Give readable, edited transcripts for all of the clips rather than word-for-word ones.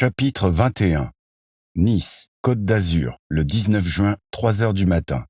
Chapitre 21. Nice, Côte d'Azur, le 19 juin, 3 heures du matin.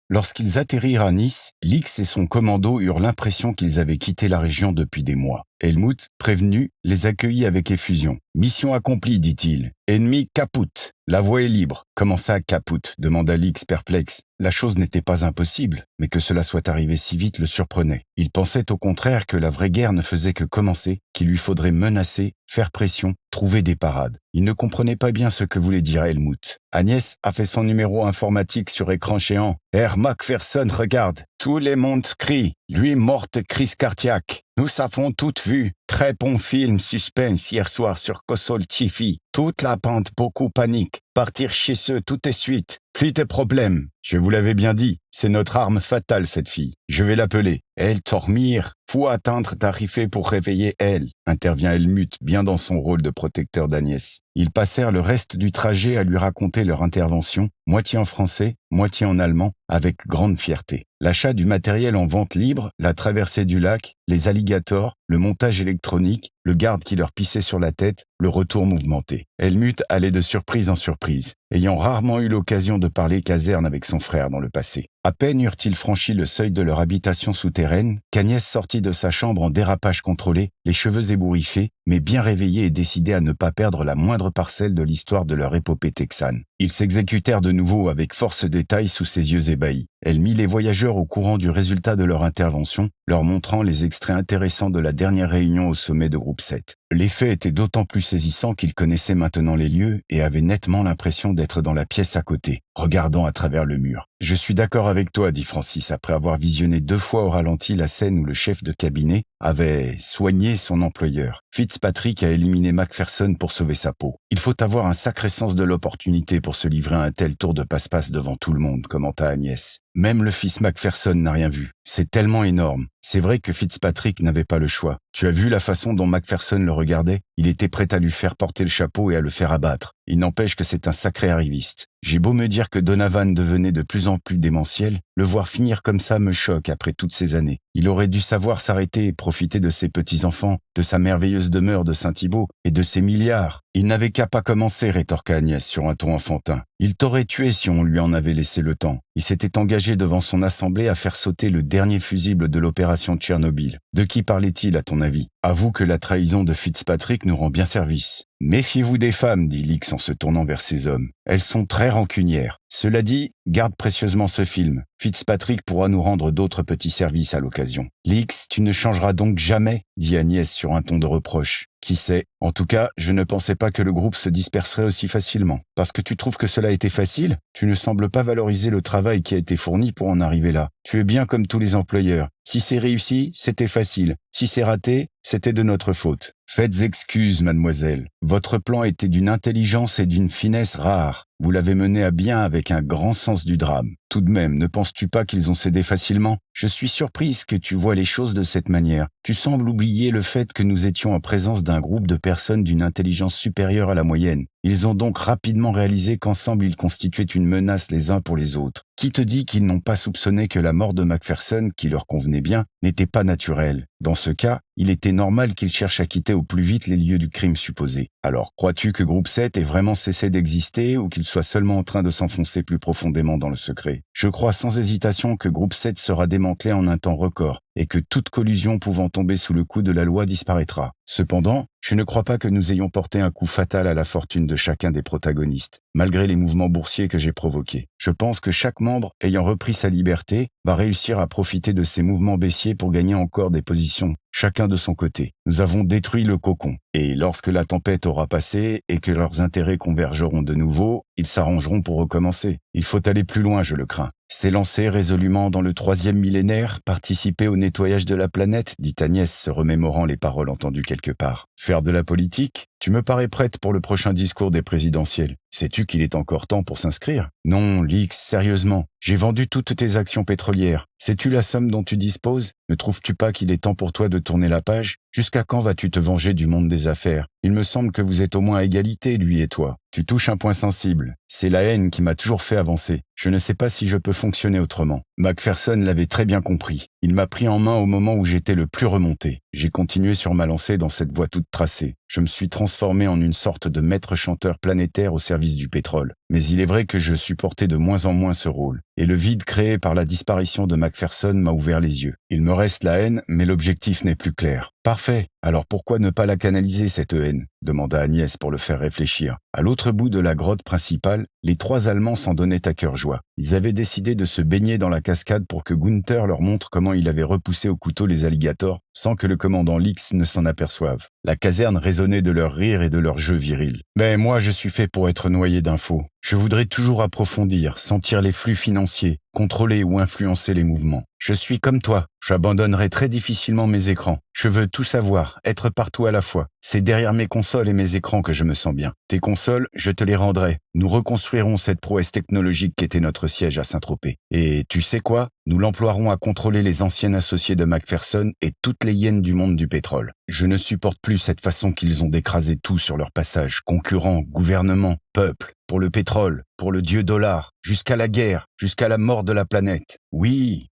Lorsqu'ils atterrirent à Nice, Lix et son commando eurent l'impression qu'ils avaient quitté la région depuis des mois. Helmut, prévenu, les accueillit avec effusion. « Mission accomplie, dit-il. Ennemi caput. La voie est libre. »« Comment ça, caput ?» demanda Lix perplexe. La chose n'était pas impossible, mais que cela soit arrivé si vite le surprenait. Il pensait au contraire que la vraie guerre ne faisait que commencer, qu'il lui faudrait menacer, faire pression, trouver des parades. Il ne comprenait pas bien ce que voulait dire Helmut. Agnès a fait son numéro informatique sur écran géant. « Herr Macpherson regarde. Tout le monde crie. Lui morte crise cardiaque. Nous avons tout vu. Très bon film suspense hier soir sur Kosol TV. Toute la bande beaucoup panique. Partir chez eux tout de suite. Plus de problèmes. Je vous l'avais bien dit, c'est notre arme fatale cette fille. Je vais l'appeler. Elle dormir. Faut attendre d'arriver pour réveiller elle. » intervient Helmut, bien dans son rôle de protecteur d'Agnès. Ils passèrent le reste du trajet à lui raconter leur intervention, moitié en français, moitié en allemand, avec grande fierté. L'achat du matériel en vente libre, la traversée du lac, les alligators, le montage électronique, le garde qui leur pissait sur la tête, le retour mouvementé. Helmut allait de surprise en surprise, ayant rarement eu l'occasion de parler caserne avec son frère dans le passé. À peine eurent-ils franchi le seuil de leur habitation souterraine qu'Agnès sortit de sa chambre en dérapage contrôlé, les cheveux ébouriffés, mais bien réveillée et décidée à ne pas perdre la moindre parcelle de l'histoire de leur épopée texane. Ils s'exécutèrent de nouveau avec force détail sous ses yeux ébahis. Elle mit les voyageurs au courant du résultat de leur intervention, leur montrant les extraits intéressants de la dernière réunion au sommet de groupe 7. L'effet était d'autant plus saisissant qu'ils connaissaient maintenant les lieux et avaient nettement l'impression d'être dans la pièce à côté, regardant à travers le mur. « Je suis d'accord avec toi, » dit Francis, après avoir visionné 2 fois au ralenti la scène où le chef de cabinet avait soigné son employeur. Fitzpatrick a éliminé Macpherson pour sauver sa peau. « Il faut avoir un sacré sens de l'opportunité pour se livrer à un tel tour de passe-passe devant tout le monde, » commenta Agnès. Même le fils Macpherson n'a rien vu. C'est tellement énorme. C'est vrai que Fitzpatrick n'avait pas le choix. Tu as vu la façon dont Macpherson le regardait? Il était prêt à lui faire porter le chapeau et à le faire abattre. Il n'empêche que c'est un sacré arriviste. J'ai beau me dire que Donovan devenait de plus en plus démentiel, le voir finir comme ça me choque après toutes ces années. Il aurait dû savoir s'arrêter et profiter de ses petits-enfants, de sa merveilleuse demeure de Saint-Thibault et de ses milliards. Il n'avait qu'à pas commencer, rétorqua Agnès sur un ton enfantin. Il t'aurait tué si on lui en avait laissé le temps. Il s'était engagé devant son assemblée à faire sauter le dernier fusible de l'opération Tchernobyl. De qui parlait-il à ton avis? Avoue que la trahison de Fitzpatrick nous rend bien service. Méfiez-vous des femmes, dit Lix en se tournant vers ses hommes. Elles sont très rancunières. Cela dit, garde précieusement ce film. Fitzpatrick pourra nous rendre d'autres petits services à l'occasion. Lix, tu ne changeras donc jamais, dit Agnès sur un ton de reproche. Qui sait? En tout cas, je ne pensais pas que le groupe se disperserait aussi facilement. Parce que tu trouves que cela a été facile? Tu ne sembles pas valoriser le travail qui a été fourni pour en arriver là. Tu es bien comme tous les employeurs. Si c'est réussi, c'était facile. Si c'est raté, c'était de notre faute. Faites excuse, mademoiselle. Votre plan était d'une intelligence et d'une finesse rares. Vous l'avez mené à bien avec un grand sens du drame. Tout de même, ne penses-tu pas qu'ils ont cédé facilement? Je suis surprise que tu vois les choses de cette manière. Tu sembles oublier le fait que nous étions en présence d'un groupe de personnes d'une intelligence supérieure à la moyenne. Ils ont donc rapidement réalisé qu'ensemble ils constituaient une menace les uns pour les autres. Qui te dit qu'ils n'ont pas soupçonné que la mort de Macpherson, qui leur convenait bien, n'était pas naturelle? Dans ce cas, il était normal qu'ils cherchent à quitter au plus vite les lieux du crime supposé. Alors, crois-tu que Groupe 7 ait vraiment cessé d'exister ou qu'il soit seulement en train de s'enfoncer plus profondément dans le secret? Je crois sans hésitation que Groupe 7 sera démantelé en un temps record et que toute collusion pouvant tomber sous le coup de la loi disparaîtra. Cependant, je ne crois pas que nous ayons porté un coup fatal à la fortune de chacun des protagonistes, malgré les mouvements boursiers que j'ai provoqués. Je pense que chaque membre, ayant repris sa liberté, va réussir à profiter de ces mouvements baissiers pour gagner encore des positions, chacun de son côté. Nous avons détruit le cocon, et lorsque la tempête aura passé et que leurs intérêts convergeront de nouveau, ils s'arrangeront pour recommencer. Il faut aller plus loin, je le crains. S'élancer résolument dans le 3e millénaire, participer au nettoyage de la planète, dit Agnès, se remémorant les paroles entendues quelque part. Faire de la politique? Tu me parais prête pour le prochain discours des présidentielles. Sais-tu qu'il est encore temps pour s'inscrire? Non, Lix, sérieusement. J'ai vendu toutes tes actions pétrolières. Sais-tu la somme dont tu disposes? Ne trouves-tu pas qu'il est temps pour toi de tourner la page? Jusqu'à quand vas-tu te venger du monde des affaires? Il me semble que vous êtes au moins à égalité, lui et toi. Tu touches un point sensible. C'est la haine qui m'a toujours fait avancer. Je ne sais pas si je peux fonctionner autrement. Macpherson l'avait très bien compris. Il m'a pris en main au moment où j'étais le plus remonté. J'ai continué sur ma lancée dans cette voie toute tracée. Je me suis transformé en une sorte de maître chanteur planétaire au service du pétrole. Mais il est vrai que je supportais de moins en moins ce rôle. Et le vide créé par la disparition de Macpherson m'a ouvert les yeux. Il me reste la haine, mais l'objectif n'est plus clair. Parfait. Alors pourquoi ne pas la canaliser, cette haine? Demanda Agnès pour le faire réfléchir. À l'autre bout de la grotte principale, les 3 Allemands s'en donnaient à cœur joie. Ils avaient décidé de se baigner dans la cascade pour que Gunther leur montre comment il avait repoussé au couteau les alligators sans que le commandant Lix ne s'en aperçoive. La caserne résonnait de leur rire et de leur jeu viril. Mais moi, je suis fait pour être noyé d'infos. Je voudrais toujours approfondir, sentir les flux financiers, contrôler ou influencer les mouvements. Je suis comme toi, j'abandonnerai très difficilement mes écrans. Je veux tout savoir, être partout à la fois. C'est derrière mes consoles et mes écrans que je me sens bien. Tes consoles, je te les rendrai. Nous reconstruirons cette prouesse technologique qu'était notre siège à Saint-Tropez. Et tu sais quoi? Nous l'emploierons à contrôler les anciens associés de Macpherson et toutes les hyènes du monde du pétrole. Je ne supporte plus cette façon qu'ils ont d'écraser tout sur leur passage. Concurrents, gouvernements, peuple, pour le pétrole, pour le dieu dollar, jusqu'à la guerre, jusqu'à la mort de la planète. Oui,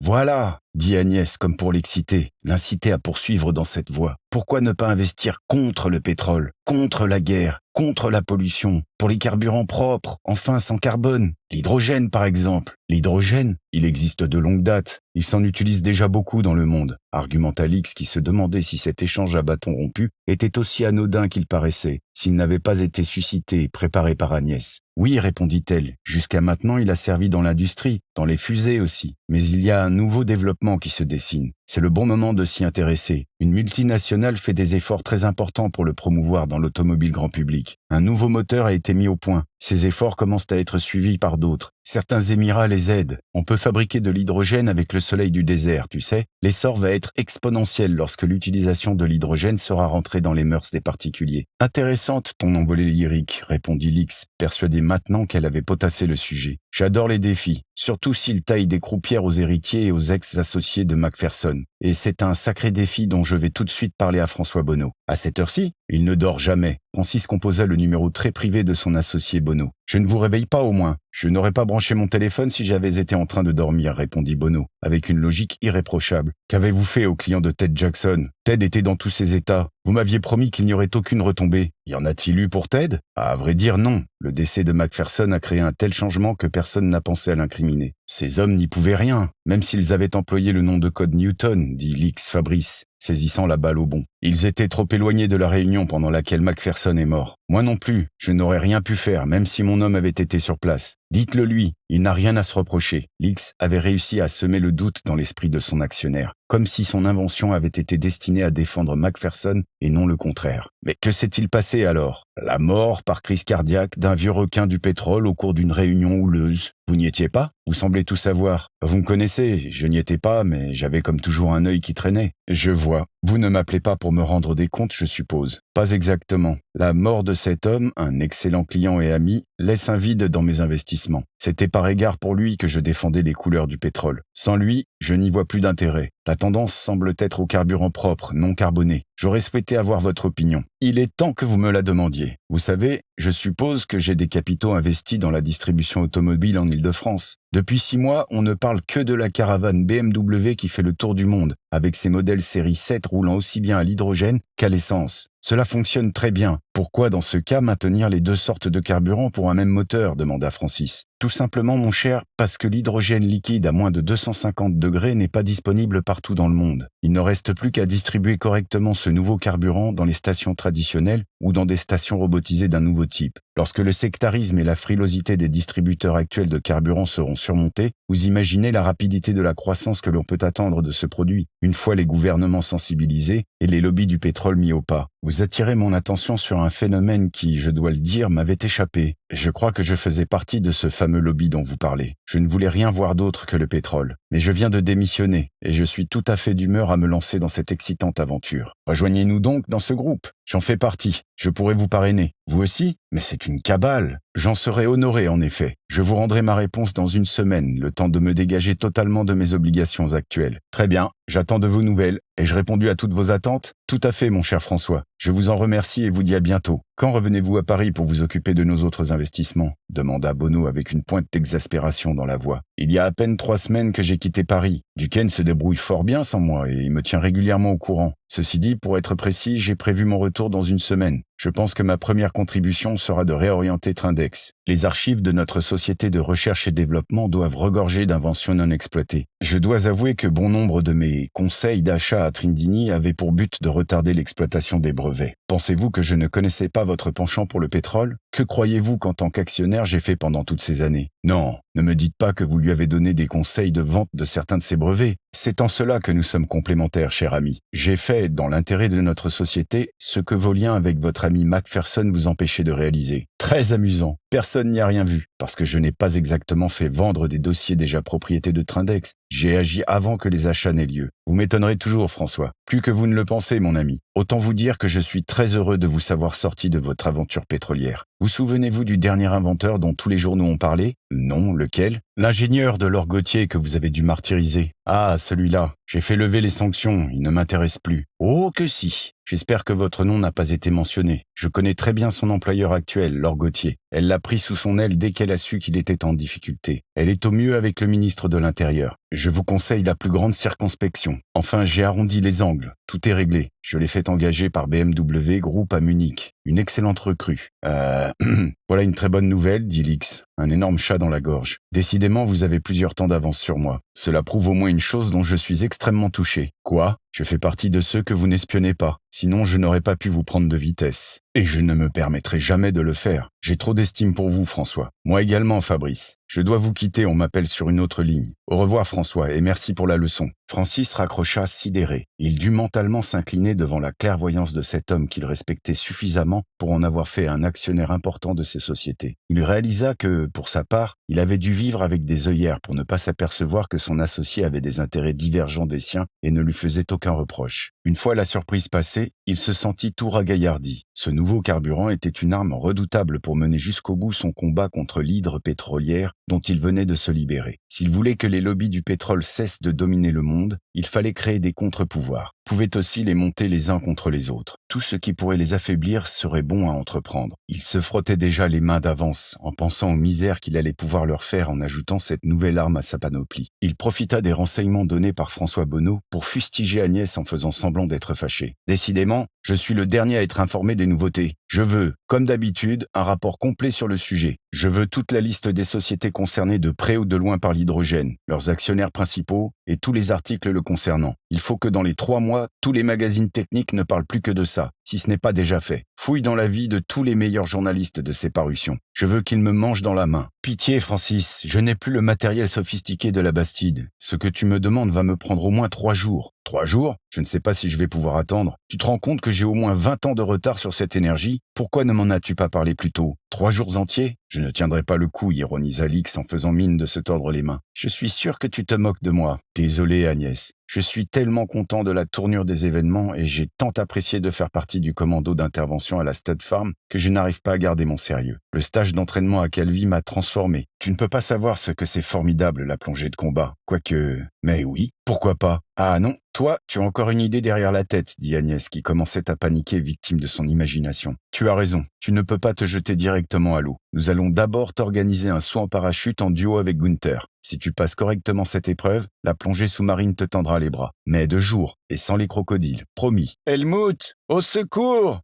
voilà, dit Agnès comme pour l'exciter, l'inciter à poursuivre dans cette voie. Pourquoi ne pas investir contre le pétrole, contre la guerre, contre la pollution, pour les carburants propres, enfin sans carbone? L'hydrogène par exemple. L'hydrogène, il existe de longue date. Il s'en utilise déjà beaucoup dans le monde, argumenta Lix qui se demandait si cet échange à bâton rompu était aussi anodin qu'il paraissait, s'il n'avait pas été suscité et préparé par Agnès. Oui, répondit-elle, jusqu'à maintenant il a servi dans l'industrie, dans les fusées aussi. Mais il y a un nouveau développement qui se dessine. C'est le bon moment de s'y intéresser. Une multinationale fait des efforts très importants pour le promouvoir dans l'automobile grand public. Un nouveau moteur a été mis au point. Ces efforts commencent à être suivis par d'autres. Certains émirats les aident. On peut fabriquer de l'hydrogène avec le soleil du désert, tu sais. L'essor va être exponentiel lorsque l'utilisation de l'hydrogène sera rentrée dans les mœurs des particuliers. Intéressante ton envolée lyrique, répondit Lix, persuadé maintenant qu'elle avait potassé le sujet. J'adore les défis, surtout s'ils taillent des croupières aux héritiers et aux ex-associés de Macpherson. Et c'est un sacré défi dont je vais tout de suite parler à François Bonneau. À cette heure-ci, il ne dort jamais. Francis composa le numéro très privé de son associé Bonneau. Je ne vous réveille pas au moins. Je n'aurais pas branché mon téléphone si j'avais été en train de dormir, répondit Bonneau, avec une logique irréprochable. Qu'avez-vous fait au client de Ted Jackson? Ted était dans tous ses états. Vous m'aviez promis qu'il n'y aurait aucune retombée. Y en a-t-il eu pour Ted? À vrai dire, non. Le décès de Macpherson a créé un tel changement que personne n'a pensé à l'incriminer. Ces hommes n'y pouvaient rien, même s'ils avaient employé le nom de code Newton, dit Lix Fabrice, saisissant la balle au bond. Ils étaient trop éloignés de la réunion pendant laquelle Macpherson est mort. Moi non plus, je n'aurais rien pu faire, même si mon homme avait été sur place. Dites-le lui, il n'a rien à se reprocher. Lix avait réussi à semer le doute dans l'esprit de son actionnaire, comme si son invention avait été destinée à défendre Macpherson et non le contraire. Mais que s'est-il passé alors? La mort par crise cardiaque d'un vieux requin du pétrole au cours d'une réunion houleuse. Vous n'y étiez pas? Vous semblez tout savoir. Vous me connaissez, je n'y étais pas, mais j'avais comme toujours un œil qui traînait. Je vois. Vous ne m'appelez pas pour me rendre des comptes, je suppose. Pas exactement. La mort de cet homme, un excellent client et ami, laisse un vide dans mes investissements. C'était par égard pour lui que je défendais les couleurs du pétrole. Sans lui, je n'y vois plus d'intérêt. La tendance semble être au carburant propre, non carboné. J'aurais souhaité avoir votre opinion. Il est temps que vous me la demandiez. Vous savez, je suppose que j'ai des capitaux investis dans la distribution automobile en Île-de-France. Depuis 6 mois, on ne parle que de la caravane BMW qui fait le tour du monde, avec ses modèles série 7 roulant aussi bien à l'hydrogène qu'à l'essence. Cela fonctionne très bien. Pourquoi, dans ce cas, maintenir les 2 sortes de carburant pour un même moteur? Demanda Francis. Tout simplement, mon cher, parce que l'hydrogène liquide à moins de 250 degrés n'est pas disponible partout dans le monde. Il ne reste plus qu'à distribuer correctement ce nouveau carburant dans les stations traditionnelles ou dans des stations robotisées d'un nouveau type. Lorsque le sectarisme et la frilosité des distributeurs actuels de carburant seront surmontés, vous imaginez la rapidité de la croissance que l'on peut attendre de ce produit, une fois les gouvernements sensibilisés et les lobbies du pétrole mis au pas. Vous attirez mon attention sur un phénomène qui, je dois le dire, m'avait échappé. Je crois que je faisais partie de ce fameux lobby dont vous parlez. Je ne voulais rien voir d'autre que le pétrole. Mais je viens de démissionner, et je suis tout à fait d'humeur à me lancer dans cette excitante aventure. Rejoignez-nous donc dans ce groupe. J'en fais partie. Je pourrais vous parrainer. Vous aussi? Mais c'est une cabale. J'en serais honoré, en effet. Je vous rendrai ma réponse dans 1 semaine, le temps de me dégager totalement de mes obligations actuelles. Très bien, j'attends de vos nouvelles. Ai-je répondu à toutes vos attentes? Tout à fait, mon cher François. Je vous en remercie et vous dis à bientôt. Quand revenez-vous à Paris pour vous occuper de nos autres investissements? Demanda Bonneau avec une pointe d'exaspération dans la voix. Il y a à peine 3 semaines que j'ai quitté Paris. Duquesne se débrouille fort bien sans moi et il me tient régulièrement au courant. Ceci dit, pour être précis, j'ai prévu mon retour dans une semaine. Je pense que ma première contribution sera de réorienter Trindex. Les archives de notre société de recherche et développement doivent regorger d'inventions non exploitées. Je dois avouer que bon nombre de mes conseils d'achat à Trindini avaient pour but de retarder l'exploitation des brevets. Pensez-vous que je ne connaissais pas votre penchant pour le pétrole? Que croyez-vous qu'en tant qu'actionnaire j'ai fait pendant toutes ces années? Non, ne me dites pas que vous lui avez donné des conseils de vente de certains de ses brevets. C'est en cela que nous sommes complémentaires, cher ami. J'ai fait, dans l'intérêt de notre société, ce que vos liens avec votre ami Macpherson vous empêchaient de réaliser. Très amusant. Personne n'y a rien vu, parce que je n'ai pas exactement fait vendre des dossiers déjà propriété de Trindex. J'ai agi avant que les achats n'aient lieu. Vous m'étonnerez toujours, François. Plus que vous ne le pensez, mon ami. Autant vous dire que je suis très heureux de vous savoir sorti de votre aventure pétrolière. Vous souvenez-vous du dernier inventeur dont tous les journaux ont parlé? Non, lequel? L'ingénieur de Laure Gauthier que vous avez dû martyriser. Ah, celui-là. J'ai fait lever les sanctions, il ne m'intéresse plus. Oh que si. J'espère que votre nom n'a pas été mentionné. Je connais très bien son employeur actuel, Laure Gauthier. Elle l'a pris sous son aile dès qu'elle a su qu'il était en difficulté. Elle est au mieux avec le ministre de l'Intérieur. Je vous conseille la plus grande circonspection. Enfin, j'ai arrondi les angles. Tout est réglé. Je l'ai fait engager par BMW Group à Munich. Une excellente recrue. Voilà une très bonne nouvelle, dit Lix. Un énorme chat dans la gorge. Décidément, vous avez plusieurs temps d'avance sur moi. Cela prouve au moins une chose dont je suis extrêmement touché. Quoi? Je fais partie de ceux que vous n'espionnez pas. Sinon, je n'aurais pas pu vous prendre de vitesse. Et je ne me permettrai jamais de le faire. J'ai trop d'estime pour vous, François. Moi également, Fabrice. Je dois vous quitter, on m'appelle sur une autre ligne. Au revoir, François, et merci pour la leçon. Francis raccrocha sidéré. Il dut mentalement s'incliner devant la clairvoyance de cet homme qu'il respectait suffisamment pour en avoir fait un actionnaire important de ses sociétés. Il réalisa que, pour sa part, il avait dû vivre avec des œillères pour ne pas s'apercevoir que son associé avait des intérêts divergents des siens et ne lui faisait aucun reproche. Une fois la surprise passée, il se sentit tout ragaillardi. Ce nouveau carburant était une arme redoutable pour mener jusqu'au bout son combat contre l'hydre pétrolière dont il venait de se libérer. S'il voulait que les lobbies du pétrole cessent de dominer le monde, il fallait créer des contre-pouvoirs. Pouvait aussi les monter les uns contre les autres. Tout ce qui pourrait les affaiblir serait bon à entreprendre. Il se frottait déjà les mains d'avance, en pensant aux misères qu'il allait pouvoir leur faire en ajoutant cette nouvelle arme à sa panoplie. Il profita des renseignements donnés par François Bonneau pour fustiger Agnès en faisant semblant d'être fâché. Décidément, je suis le dernier à être informé des nouveautés. Je veux, comme d'habitude, un rapport complet sur le sujet. Je veux toute la liste des sociétés concernées de près ou de loin par l'hydrogène, leurs actionnaires principaux et tous les articles le concernant. Il faut que dans les 3 mois, tous les magazines techniques ne parlent plus que de ça, si ce n'est pas déjà fait. Fouille dans la vie de tous les meilleurs journalistes de ces parutions. Je veux qu'ils me mangent dans la main. Pitié, Francis, je n'ai plus le matériel sophistiqué de la Bastide. Ce que tu me demandes va me prendre au moins 3 jours. 3 jours? Je ne sais pas si je vais pouvoir attendre. Tu te rends compte que j'ai au moins 20 ans de retard sur cette énergie? Pourquoi ne m'en as-tu pas parlé plus tôt? 3 jours entiers? Je ne tiendrai pas le coup, ironisa Lix en faisant mine de se tordre les mains. Je suis sûr que tu te moques de moi. Désolé, Agnès. Je suis tellement content de la tournure des événements et j'ai tant apprécié de faire partie du commando d'intervention à la Stud Farm que je n'arrive pas à garder mon sérieux. Le stage d'entraînement à Calvi m'a transformé. Tu ne peux pas savoir ce que c'est formidable, la plongée de combat. Quoique... Mais oui, pourquoi pas? Ah non, toi, tu as encore une idée derrière la tête, dit Agnès qui commençait à paniquer victime de son imagination. Tu as raison, tu ne peux pas te jeter directement à l'eau. Nous allons d'abord t'organiser un saut en parachute en duo avec Gunther. Si tu passes correctement cette épreuve, la plongée sous-marine te tendra les bras. Mais de jour, et sans les crocodiles. Promis. Helmut! Au secours!